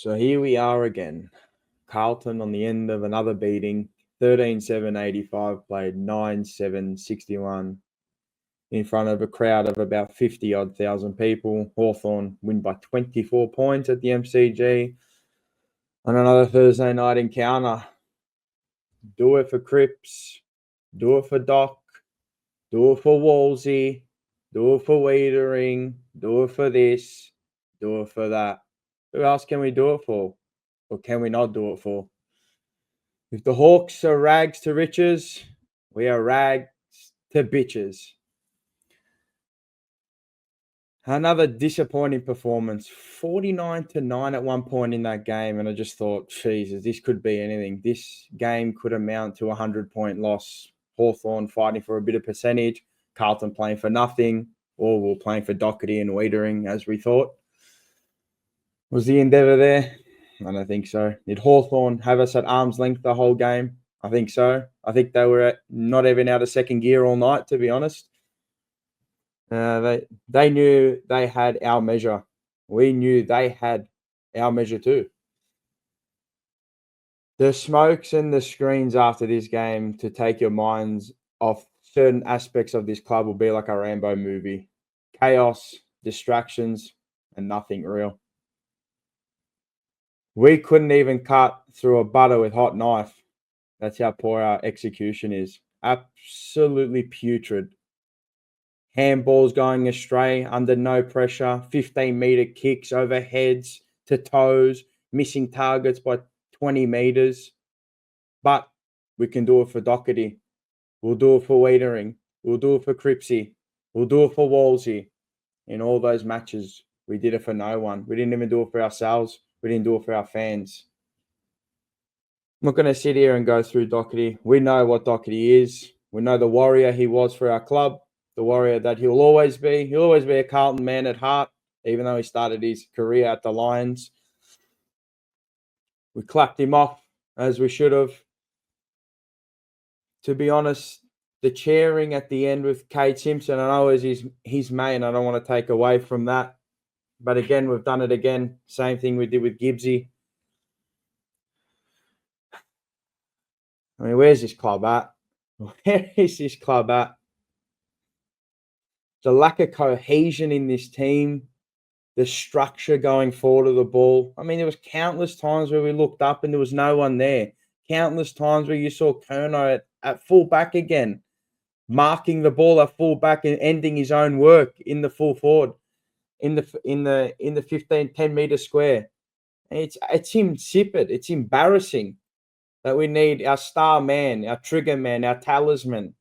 So here we are again. Carlton on the end of another beating. 13-7-85, played 9-7-61 in front of a crowd of about 50-odd thousand people. Hawthorn win by 24 points at the MCG. On another Thursday night encounter. Do it for Cripps. Do it for Doc. Do it for Wolsey. Do it for Wiedering. Do it for this. Do it for that. Who else can we do it for? Or can we not do it for? If the Hawks are rags to riches, we are rags to bitches. Another disappointing performance. 49-9 at one point in that game. And I just thought, Jesus, this could be anything. This game could amount to a 100-point loss. Hawthorn fighting for a bit of percentage. Carlton playing for nothing. Or we're playing for Doherty and Wiedering, as we thought. Was the endeavour there? I don't think so. Did Hawthorn have us at arm's length the whole game? I think so. I think they were not even out of second gear all night, to be honest. They knew they had our measure. We knew they had our measure too. The smokes and the screens after this game to take your minds off certain aspects of this club will be like a Rambo movie. Chaos, distractions, and nothing real. We couldn't even cut through a butter with hot knife. That's how poor our execution is. Absolutely putrid. Handballs going astray under no pressure. 15-meter kicks over heads to toes. Missing targets by 20 meters. But we can do it for Doherty. We'll do it for Wiedering. We'll do it for Cripsy. We'll do it for Wolsey. In all those matches, we did it for no one. We didn't even do it for ourselves. We didn't do it for our fans. I'm not going to sit here and go through Doherty. We know what Doherty is. We know the warrior he was for our club, the warrior that he'll always be. He'll always be a Carlton man at heart, even though he started his career at the Lions. We clapped him off as we should have. To be honest, the cheering at the end with Kate Simpson, I know is his mate, I don't want to take away from that. But again, we've done it again. Same thing we did with Gibbsy. I mean, where's this club at? Where is this club at? The lack of cohesion in this team, the structure going forward of the ball. I mean, there was countless times where we looked up and there was no one there. Countless times where you saw Kerno at full back again, marking the ball at full back and ending his own work in the full forward. In the 10-meter square. It's insipid. It's embarrassing that we need our star man, our trigger man, our talisman,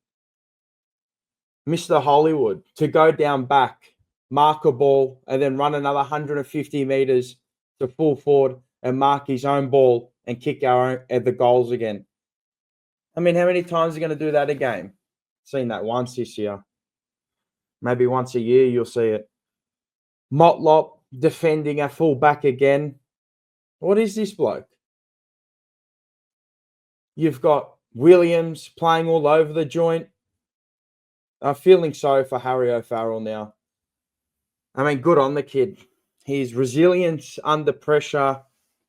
Mr. Hollywood, to go down back, mark a ball, and then run another 150 meters to full forward and mark his own ball and kick our own at the goals again. I mean, how many times are you going to do that a game? Seen that once this year. Maybe once a year you'll see it. Motlop defending a full back again. What is this bloke? You've got Williams playing all over the joint. I'm feeling sorry for Harry O'Farrell now. I mean, good on the kid. His resilience under pressure,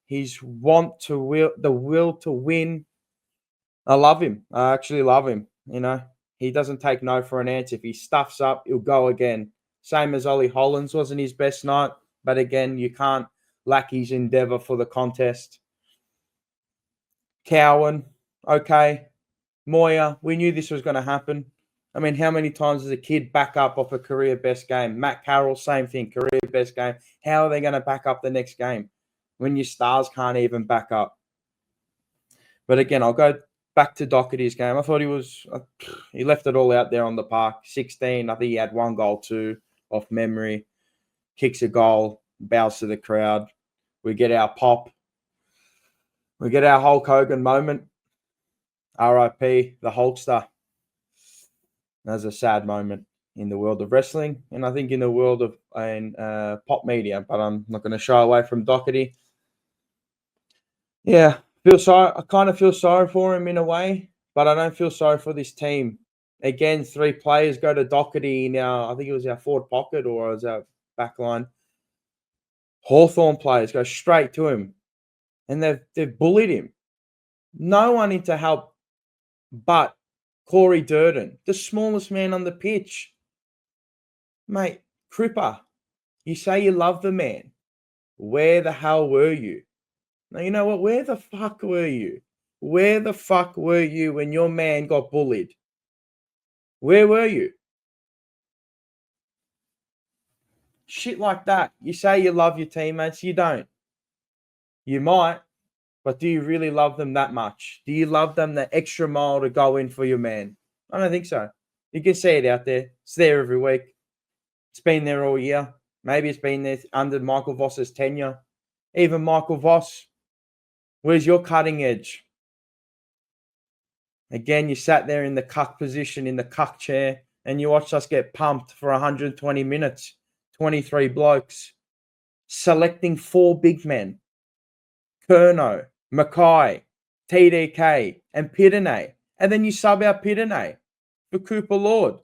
his the will to win. I love him. I actually love him. You know, he doesn't take no for an answer. If he stuffs up, he'll go again. Same as Ollie Hollands, wasn't his best night. But again, you can't lack his endeavour for the contest. Cowan, okay. Moya, we knew this was going to happen. I mean, how many times does a kid back up off a career best game? Matt Carroll, same thing, career best game. How are they going to back up the next game when your stars can't even back up? But again, I'll go back to Doherty's game. I thought he left it all out there on the park. 16, I think he had one goal too. Off memory, kicks a goal, bows to the crowd. We get our pop. We get our Hulk Hogan moment. RIP, the Hulkster. That's a sad moment in the world of wrestling, and I think in the world of pop media, but I'm not going to shy away from Doherty. Yeah, I kind of feel sorry for him in a way, but I don't feel sorry for this team. Again, 3 players go to Doherty now. I think it was our forward pocket or it was our back line. Hawthorn players go straight to him. and they've bullied him. No one in to help but Corey Durden, the smallest man on the pitch. Mate, Cripper, you say you love the man. Where the hell were you? Now, you know what? Where the fuck were you? Where the fuck were you when your man got bullied? Where were you? Shit like that. You say you love your teammates. You don't. You might, but do you really love them that much? Do you love them that extra mile to go in for your man? I don't think so. You can see it out there. It's there every week. It's been there all year. Maybe it's been there under Michael Voss's tenure. Even Michael Voss, where's your cutting edge? Again, you sat there in the cuck position, in the cuck chair, and you watched us get pumped for 120 minutes, 23 blokes, selecting 4 big men, Curnow, Mackay, TDK, and Pitane. And then you sub out Pitane for Cooper Lord.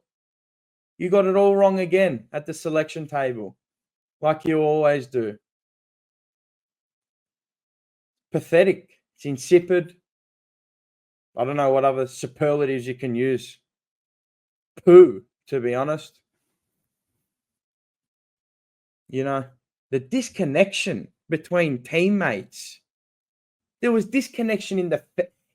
You got it all wrong again at the selection table, like you always do. Pathetic. It's insipid. I don't know what other superlatives you can use. Poo, to be honest. You know, the disconnection between teammates. There was disconnection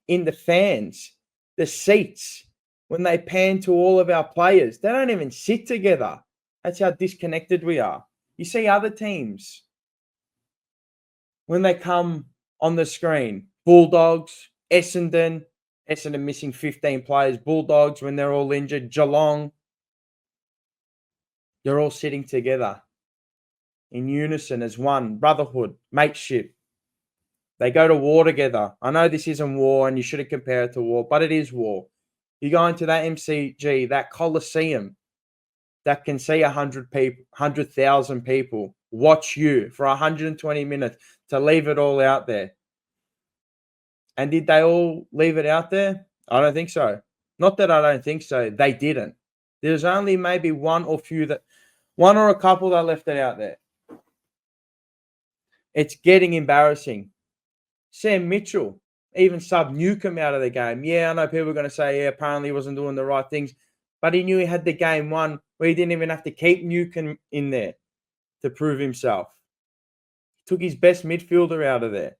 in the fans, the seats, when they pan to all of our players. They don't even sit together. That's how disconnected we are. You see other teams, when they come on the screen, Bulldogs, Essendon missing 15 players, Bulldogs when they're all injured, Geelong, they're all sitting together in unison as one, brotherhood, mateship. They go to war together. I know this isn't war and you shouldn't compare it to war, but it is war. You go into that MCG, that Coliseum that can see 100,000 people watch you for 120 minutes to leave it all out there. And did they all leave it out there? I don't think so. Not that I don't think so. They didn't. There's only maybe one or a couple that left it out there. It's getting embarrassing. Sam Mitchell, even sub Newcomb out of the game. Yeah, I know people are going to say, yeah, apparently he wasn't doing the right things. But he knew he had the game won where he didn't even have to keep Newcomb in there to prove himself. He took his best midfielder out of there.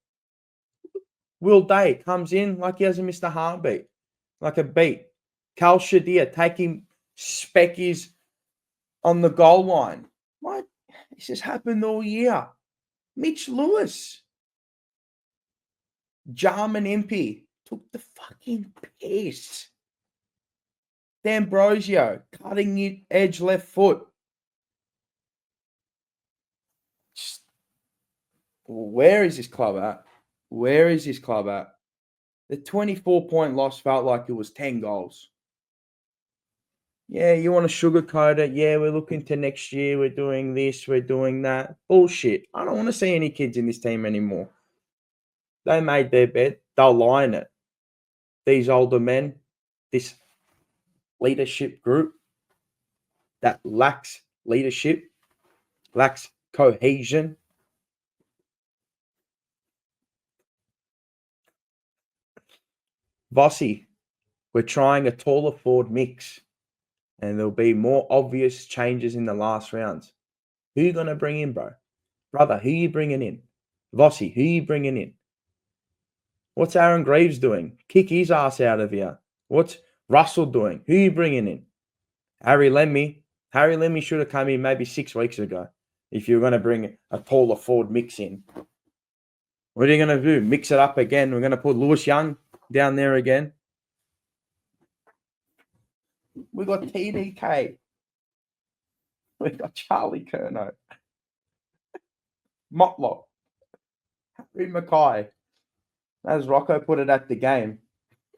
Will Day comes in like he hasn't missed a heartbeat, like a beat. Cal Shadir taking speckies on the goal line. What? This has happened all year. Mitch Lewis. Jarman MP took the fucking piss. D'Ambrosio cutting edge left foot. Where is this club at? Where is this club at? The 24-point loss felt like it was 10 goals. Yeah, you want to sugarcoat it. Yeah, we're looking to next year. We're doing this. We're doing that. Bullshit. I don't want to see any kids in this team anymore. They made their bed. They'll lie in it. These older men, this leadership group that lacks leadership, lacks cohesion. Vossi, we're trying a taller forward mix, and there'll be more obvious changes in the last rounds. Who you going to bring in, bro? Brother, who you bringing in? Vossi, who you bringing in? What's Aaron Greaves doing? Kick his ass out of here. What's Russell doing? Who you bringing in? Harry Lemmy. Harry Lemmy should have come in maybe 6 weeks ago if you're going to bring a taller forward mix in. What are you going to do? Mix it up again? We're going to put Lewis Young down there again. We got TDK. We got Charlie Curnow. Motlock. Harry Mackay. As Rocco put it at the game,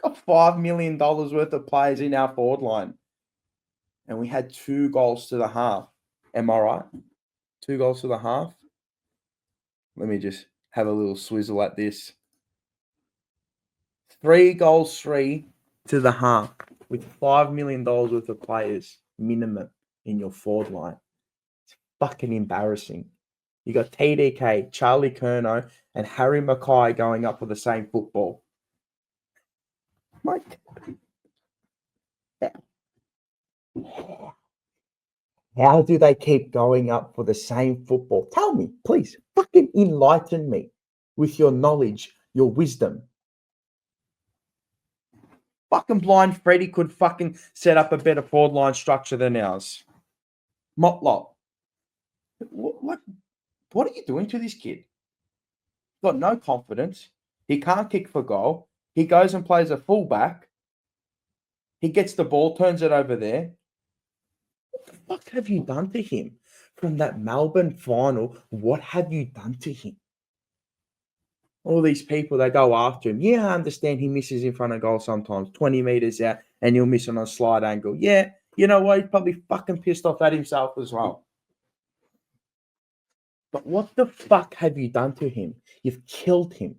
got $5 million worth of players in our forward line. And we had 2 goals to the half. Am I right? 2 goals to the half. Let me just have a little swizzle at this. 3 goals, 3 to the half with $5 million worth of players minimum in your forward line. It's fucking embarrassing. You got TDK, Charlie Curnow, and Harry Mackay going up for the same football. Mike, how do they keep going up for the same football? Tell me, please. Fucking enlighten me with your knowledge, your wisdom. Fucking blind Freddy could fucking set up a better forward line structure than ours. Motlop. What are you doing to this kid? Got no confidence. He can't kick for goal. He goes and plays a fullback. He gets the ball, turns it over there. What the fuck have you done to him? From that Melbourne final, what have you done to him? All these people, they go after him. Yeah, I understand he misses in front of goal sometimes, 20 meters out, and you'll miss on a slide angle. Yeah, you know what? He's probably fucking pissed off at himself as well. But what the fuck have you done to him? You've killed him.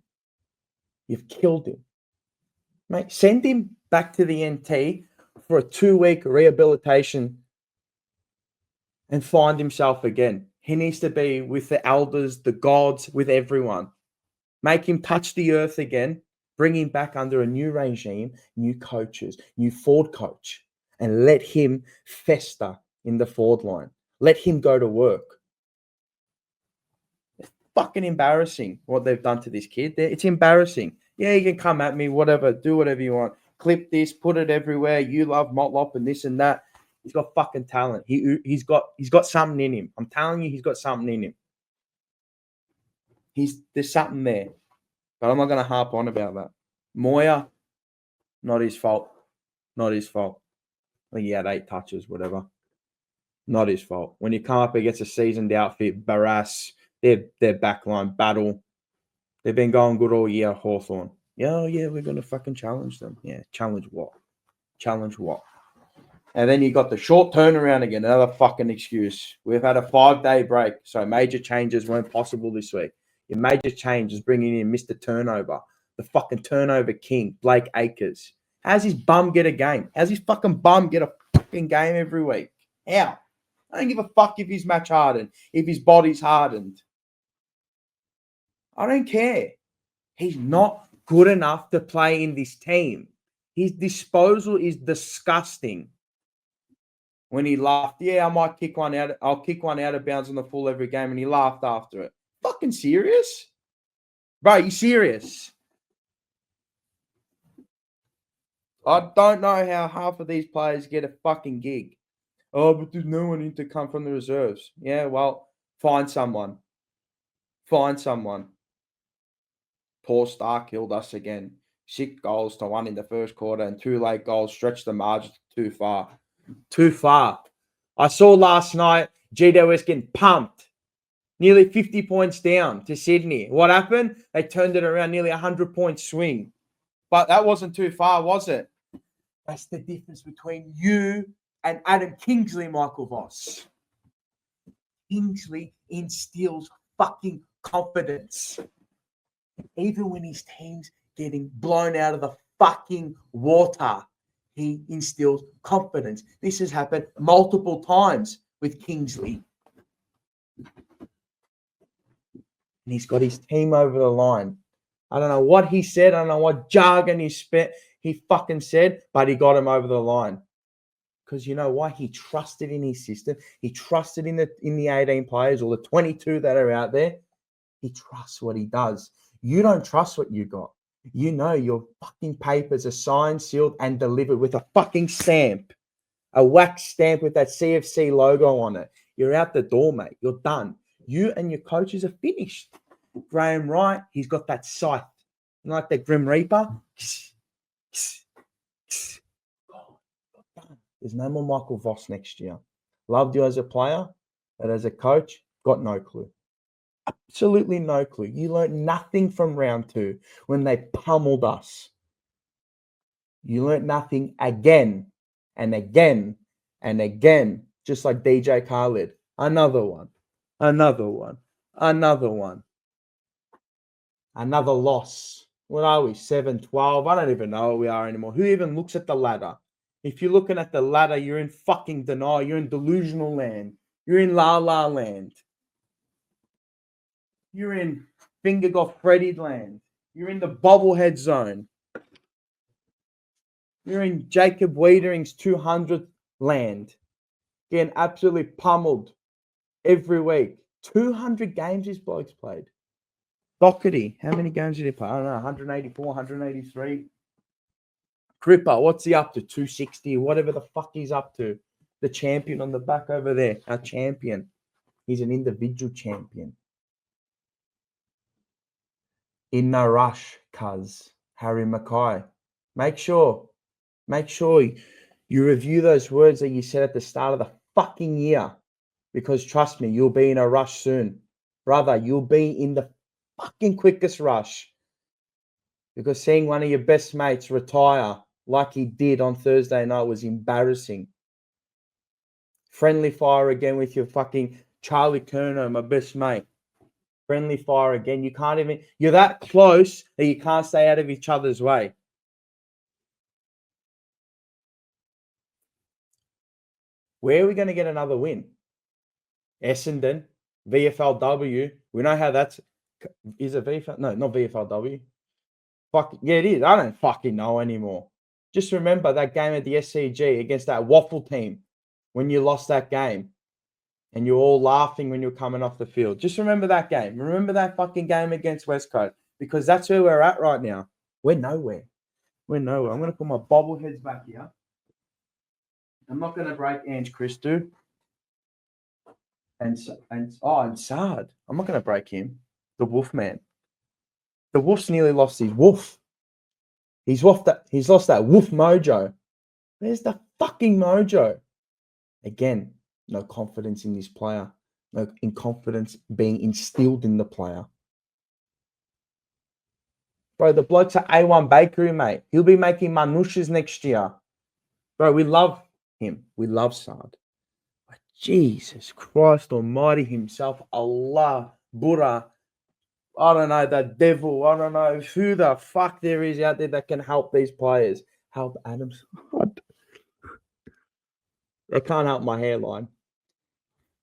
You've killed him. Mate, send him back to the NT for a 2-week rehabilitation and find himself again. He needs to be with the elders, the gods, with everyone. Make him touch the earth again. Bring him back under a new regime, new coaches, new forward coach, and let him fester in the forward line. Let him go to work. It's fucking embarrassing what they've done to this kid. It's embarrassing. Yeah, you can come at me, whatever, do whatever you want. Clip this, put it everywhere. You love Motlop and this and that. He's got fucking talent. He's got something in him. I'm telling you, he's got something in him. There's something there. But I'm not going to harp on about that. Moya, not his fault. Not his fault. I think he had 8 touches, whatever. Not his fault. When you come up against a seasoned outfit, Barras, their backline battle, they've been going good all year, Hawthorn. Yeah, we're going to fucking challenge them. Yeah, challenge what? Challenge what? And then you got the short turnaround again, another fucking excuse. We've had a 5-day break, so major changes weren't possible this week. Your major change is bringing in Mr. Turnover, the fucking turnover king, Blake Acres. How's his bum get a game? How's his fucking bum get a fucking game every week? How? I don't give a fuck if he's match hardened, if his body's hardened. I don't care. He's not good enough to play in this team. His disposal is disgusting. When he laughed, yeah, I might kick one out. I'll kick one out of bounds on the full every game, and he laughed after it. Fucking serious? Bro, you serious? I don't know how half of these players get a fucking gig. Oh, but there's no one in to come from the reserves. Yeah, well, find someone. Find someone. Paul Stark killed us again. 6 goals to 1 in the first quarter and 2 late goals stretched the margin too far. Too far. I saw last night GWS getting pumped. Nearly 50 points down to Sydney. What happened? They turned it around, nearly 100-point swing. But that wasn't too far, was it? That's the difference between you and Adam Kingsley, Michael Voss. Kingsley instills fucking confidence. Even when his team's getting blown out of the fucking water, he instills confidence. This has happened multiple times with Kingsley. And he's got his team over the line. I don't know what he said. I don't know what jargon he fucking said, but he got him over the line. Because you know why? He trusted in his system. He trusted in the 18 players or the 22 that are out there. He trusts what he does. You don't trust what you got. You know your fucking papers are signed, sealed, and delivered with a fucking stamp. A wax stamp with that CFC logo on it. You're out the door, mate. You're done. You and your coaches are finished. Graham Wright, he's got that scythe. You know, like the Grim Reaper? There's no more Michael Voss next year. Loved you as a player, but as a coach, got no clue. Absolutely no clue. You learned nothing from round 2 when they pummeled us. You learned nothing again and again and again, just like DJ Khaled. Another one. Another one. Another one. Another loss. What are we? 7-12? I don't even know what we are anymore. Who even looks at the ladder? If you're looking at the ladder, you're in fucking denial. You're in delusional land. You're in la-la land. You're in finger got Freddy'd land. You're in the bobblehead zone. You're in Jacob Wiedering's 200th land. Getting absolutely pummeled every week. 200 games this bloke's played. Doherty, how many games did he play? I don't know, 184, 183. Cripper, what's he up to? 260, whatever the fuck he's up to. The champion on the back over there, our champion. He's an individual champion. In no rush, cuz. Harry Mackay. Make sure you review those words that you said at the start of the fucking year. Because trust me, you'll be in a rush soon. Brother, you'll be in the fucking quickest rush. Because seeing one of your best mates retire like he did on Thursday night was embarrassing. Friendly fire again with your fucking Charlie Curnow, my best mate. Friendly fire again. You're that close that you can't stay out of each other's way. Where are we going to get another win? Essendon, VFLW. We know how that's... Is it VFL? No, not VFLW. Fuck, yeah, it is. I don't fucking know anymore. Just remember that game at the SCG against that Waffle team when you lost that game and you're all laughing when you're coming off the field. Just remember that game. Remember that fucking game against West Coast because that's where we're at right now. We're nowhere. I'm going to put my bobbleheads back here. I'm not going to break Ange Christou. And Sard. I'm not going to break him. The Wolfman. The Wolf's nearly lost his wolf. He's lost that wolf mojo. Where's the fucking mojo? Again, no confidence in this player. No confidence being instilled in the player. Bro, the bloke's at A1 Bakery, mate. He'll be making manushas next year. Bro, we love him. We love Sard. But Jesus Christ almighty himself, Allah, Buddha, I don't know, the devil, I don't know who the fuck there is out there that can help these players. Help Adams. They can't help my hairline.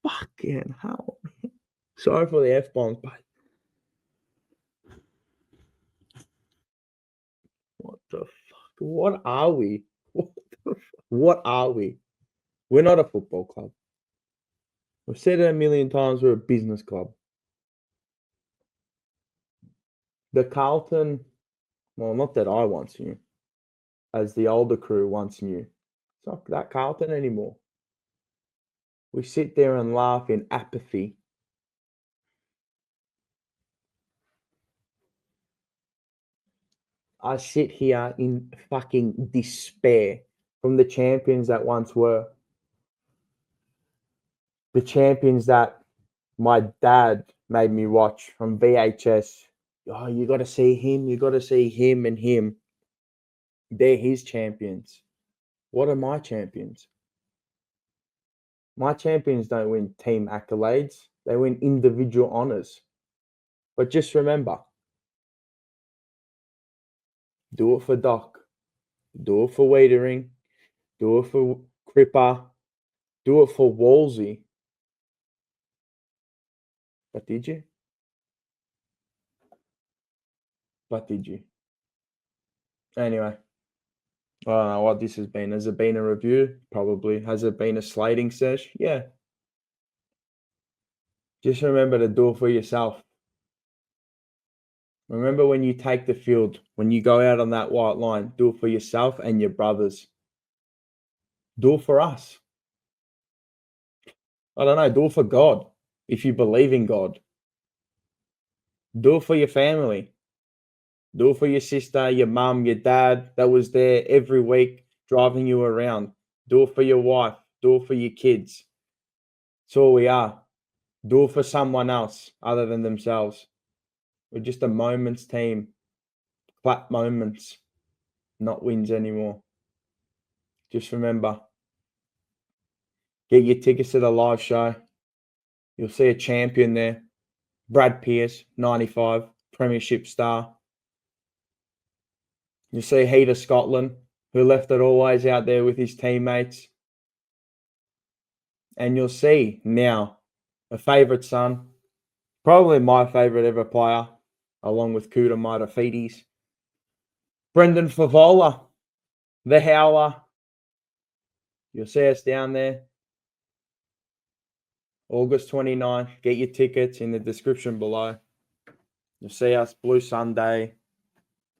Fucking hell. Sorry for the F-bombs, but what the fuck? What are we? What are we? We're not a football club. I've said it a million times, we're a business club. The Carlton, well, not that I once knew, as the older crew once knew. It's not that Carlton anymore. We sit there and laugh in apathy. I sit here in fucking despair from the champions that once were. The champions that my dad made me watch from VHS. Oh, you got to see him. You got to see him and him. They're his champions. What are my champions? My champions don't win team accolades. They win individual honors. But just remember, do it for Doc. Do it for Wiedering. Do it for Cripper. Do it for Wolsey. But did you? Anyway, I don't know what this has been. Has it been a review? Probably. Has it been a slating sesh? Yeah. Just remember to do it for yourself. Remember when you take the field, when you go out on that white line, do it for yourself and your brothers. Do it for us. I don't know, do it for God, if you believe in God. Do it for your family. Do it for your sister, your mum, your dad that was there every week driving you around. Do it for your wife. Do it for your kids. That's all we are. Do it for someone else other than themselves. We're just a moments team. Clap moments, not wins anymore. Just remember, get your tickets to the live show. You'll see a champion there. Brad Pearce, 95, premiership star. You'll see Heater Scotland, who left it always out there with his teammates. And you'll see now a favourite son, Probably my favourite ever player, along with Kuta Maitafides. Brendan Favola, the Howler. You'll see us down there. August 29th. Get your tickets in the description below. You'll see us Blue Sunday,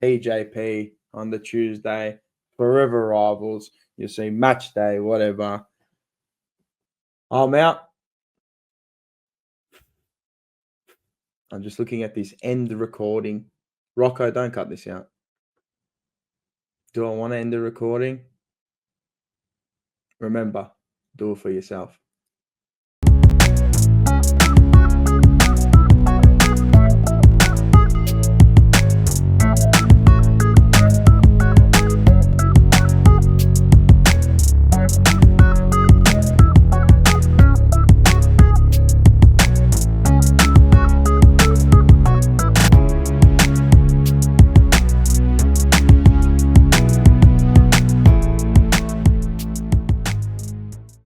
TJP on the Tuesday, Forever Rivals. You'll see Match Day, whatever. I'm out. I'm just looking at this end recording. Rocco, don't cut this out. Do I want to end the recording? Remember, do it for yourself.